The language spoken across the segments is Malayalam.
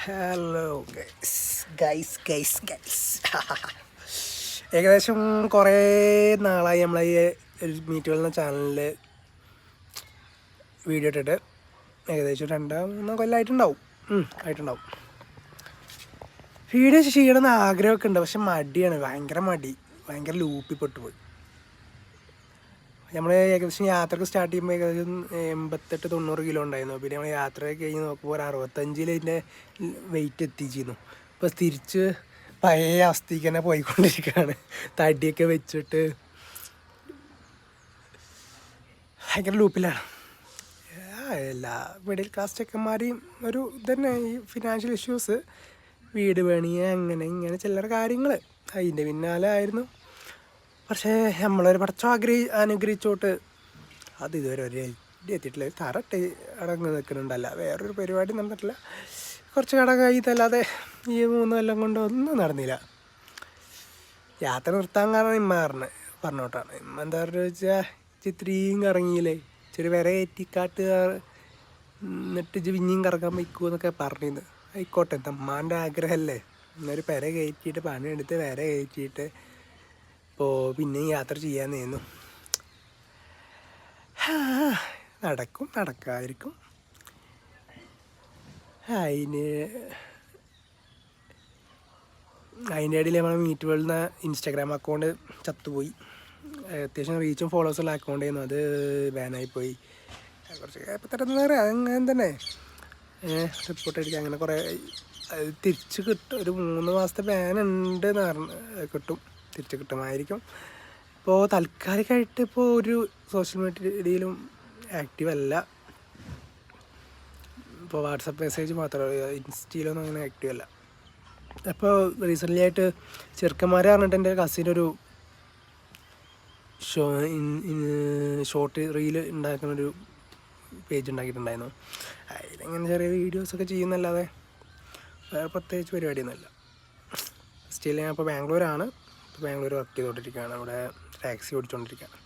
ഹലോ ഗൈസ് ഏകദേശം കുറേ നാളായി നമ്മളെ ഈ മീറ്റുകൾ എന്ന ചാനലിൽ വീഡിയോ ഇട്ടിട്ട് ഏകദേശം 2-3 കൊല്ലമായിട്ടുണ്ടാവും. വീഡിയോ ചെയ്യണമെന്ന് ആഗ്രഹമൊക്കെ ഉണ്ട്, പക്ഷെ മടിയാണ്, ഭയങ്കര ലൂപ്പിൽ പോയി. നമ്മൾ ഏകദേശം യാത്രക്ക് സ്റ്റാർട്ട് ചെയ്യുമ്പോൾ ഏകദേശം 88-90 കിലോ ഉണ്ടായിരുന്നു. പിന്നെ നമ്മൾ യാത്രയൊക്കെ കഴിഞ്ഞ് നോക്കുമ്പോൾ ഒരു 65 അതിൻ്റെ വെയിറ്റ് എത്തിച്ചിരുന്നു. ഇപ്പോൾ തിരിച്ച് പഴയ അവസ്ഥയ്ക്ക് തന്നെ പോയിക്കൊണ്ടിരിക്കുകയാണ്. തടിയൊക്കെ വെച്ചിട്ട് ഭയങ്കര ലൂപ്പിലാണ്. എല്ലാ മിഡിൽ ക്ലാസ് ചെക്കന്മാരെയും ഒരു ഇതന്നെ ഈ ഫിനാൻഷ്യൽ ഇഷ്യൂസ്, വീട് പണിയുക, അങ്ങനെ ഇങ്ങനെ ചില്ലറ കാര്യങ്ങൾ, അതിൻ്റെ പിന്നാലെ ആയിരുന്നു. പക്ഷേ നമ്മളൊരു അനുഗ്രഹിച്ചോട്ട് അത് ഇതുവരെ ഒരു എത്തിയിട്ടില്ല. തറട്ട് അടങ്ങ് നിൽക്കുന്നുണ്ടല്ല, വേറൊരു പരിപാടി നടന്നിട്ടില്ല. കുറച്ച് കടകഴിത്തല്ലാതെ ഈ 3 കൊല്ലം കൊണ്ട് ഒന്നും നടന്നില്ല. യാത്ര നിർത്താൻ കാരണം ഇമ്മ പറഞ്ഞോട്ടാണ്. ഇമ്മ എന്താ പറയുക വെച്ചാൽ ഇത്രയും കറങ്ങിയില്ലേ, ഇച്ചിരി വിര കയറ്റിക്കാട്ട് എന്നിട്ട് പിന്നെയും കറങ്ങാൻ വയ്ക്കുമോ എന്നൊക്കെ പറഞ്ഞിരുന്നു. ആയിക്കോട്ടെ, അമ്മാൻ്റെ ആഗ്രഹമല്ലേ. എന്നൊരു പെര കയറ്റിയിട്ട് പണിയെടുത്ത് വിര കയറ്റിയിട്ട് അപ്പോൾ പിന്നെയും യാത്ര ചെയ്യാമെന്നായിരുന്നു. നടക്കാതിരിക്കും. അതിൻ്റെ ഇടയിൽ നമ്മൾ മീറ്റ് വേൾഡ് ഇൻസ്റ്റാഗ്രാം അക്കൗണ്ട് ചത്തുപോയി. അത്യാവശ്യം റീച്ചും ഫോളോവേഴ്സുള്ള അക്കൗണ്ട് ആയിരുന്നു, അത് ബാനായിപ്പോയി. കുറച്ച് ഇപ്പം തരുന്നേറെ അങ്ങനെ തന്നെ റിപ്പോർട്ട് അടിക്കുക, അങ്ങനെ കുറേ തിരിച്ച് കിട്ടും. ഒരു 3 മാസത്തെ ബാൻ ഉണ്ട് എന്ന് കിട്ടും, തിരിച്ച് കിട്ടുമായിരിക്കും. ഇപ്പോൾ താൽക്കാലികമായിട്ട് ഇപ്പോൾ ഒരു സോഷ്യൽ മീഡിയയിലും ആക്റ്റീവ് അല്ല. ഇപ്പോൾ വാട്സപ്പ് മെസ്സേജ് മാത്രമേ, ഇൻസ്റ്റയിലൊന്നും അങ്ങനെ ആക്റ്റീവ് അല്ല. അപ്പോൾ റീസെൻ്റ്ലി ആയിട്ട് ചെറുക്കന്മാരെ പറഞ്ഞിട്ട് എൻ്റെ കസിനൊരു ഷോർട്ട് റീല് ഉണ്ടാക്കുന്നൊരു പേജ് ഉണ്ടാക്കിയിട്ടുണ്ടായിരുന്നു. അതിലിങ്ങനെ ചെറിയ വീഡിയോസൊക്കെ ചെയ്യുന്നല്ലാതെ വേറെ പ്രത്യേകിച്ച് പരിപാടിയൊന്നുമില്ല. സ്റ്റിൽ ഞാൻ ഇപ്പോൾ ബാംഗ്ലൂരാണ്. ബാംഗ്ലൂർ വർക്ക് ചെയ്തുകൊണ്ടിരിക്കുകയാണ്, അവിടെ ടാക്സി ഓടിച്ചുകൊണ്ടിരിക്കുകയാണ്.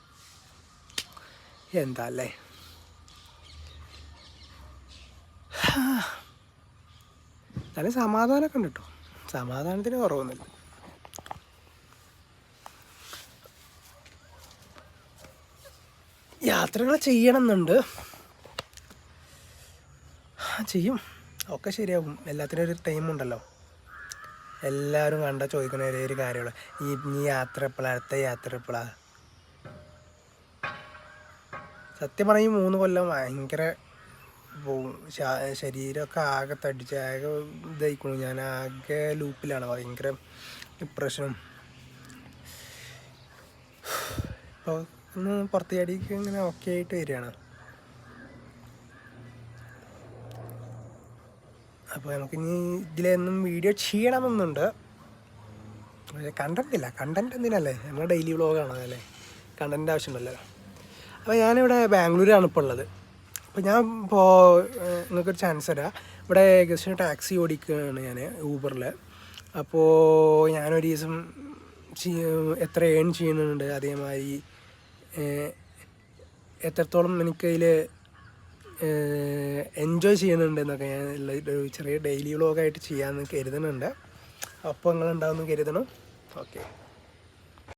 എന്താ അല്ലേ, നല്ല സമാധാനമൊക്കെ ഉണ്ട് കേട്ടോ. സമാധാനത്തിന് കുറവൊന്നുമില്ല. യാത്രകൾ ചെയ്യണം എന്നുണ്ട്, ചെയ്യും, ഒക്കെ ശരിയാവും. എല്ലാത്തിനും ഒരു ടൈമുണ്ടല്ലോ. എല്ലാവരും കണ്ടാൽ ചോദിക്കുന്ന ഒരേ ഒരു കാര്യമുള്ളൂ, ഈ യാത്ര എപ്പോഴാണ്, അടുത്ത യാത്ര എപ്പോഴാണ്. സത്യം പറഞ്ഞാൽ ഈ 3 കൊല്ലം ഭയങ്കര ശരീരമൊക്കെ ആകെ തടിച്ച് ആകെ ഇതായിക്കണു. ഞാൻ ആകെ ലൂപ്പിലാണ്, ഭയങ്കര ഡിപ്രഷനും. ഇപ്പോൾ ഒന്ന് പുറത്ത് ചാടിക്ക് ഇങ്ങനെ ഓക്കെ ആയിട്ട് വരികയാണ്. അപ്പോൾ നമുക്കിനി ഇതിലൊന്നും വീഡിയോ ചെയ്യണമെന്നുണ്ട്. കണ്ടൻറ് എന്തിനല്ലേ, നമ്മൾ ഡെയിലി വ്ളോഗാണ് അല്ലേ, കണ്ടൻറ്റിൻ്റെ ആവശ്യമുണ്ടല്ലോ. അപ്പോൾ ഞാനിവിടെ ബാംഗ്ലൂരാണ് ഇപ്പോൾ ഉള്ളത്. അപ്പോൾ ഞാൻ ഇപ്പോൾ നിങ്ങൾക്കൊരു ചാൻസ് തരാം. ഇവിടെ ഏകദേശം ടാക്സി ഓടിക്കുകയാണ് ഞാൻ, ഊബറിൽ. അപ്പോൾ ഞാനൊരു ദിവസം എത്ര ഏൺ ചെയ്യുന്നുണ്ട്, അതേമാതിരി എത്രത്തോളം എനിക്കതിൽ എൻജോയ് ചെയ്യുന്നുണ്ട് എന്നൊക്കെ ഞാൻ ഒരു ചെറിയ ഡെയിലി വ്ളോഗായിട്ട് ചെയ്യാമെന്ന് കരുതുന്നുണ്ട്. അപ്പോൾ നിങ്ങളുണ്ടാവുമെന്ന് കരുതണം. ഓക്കെ.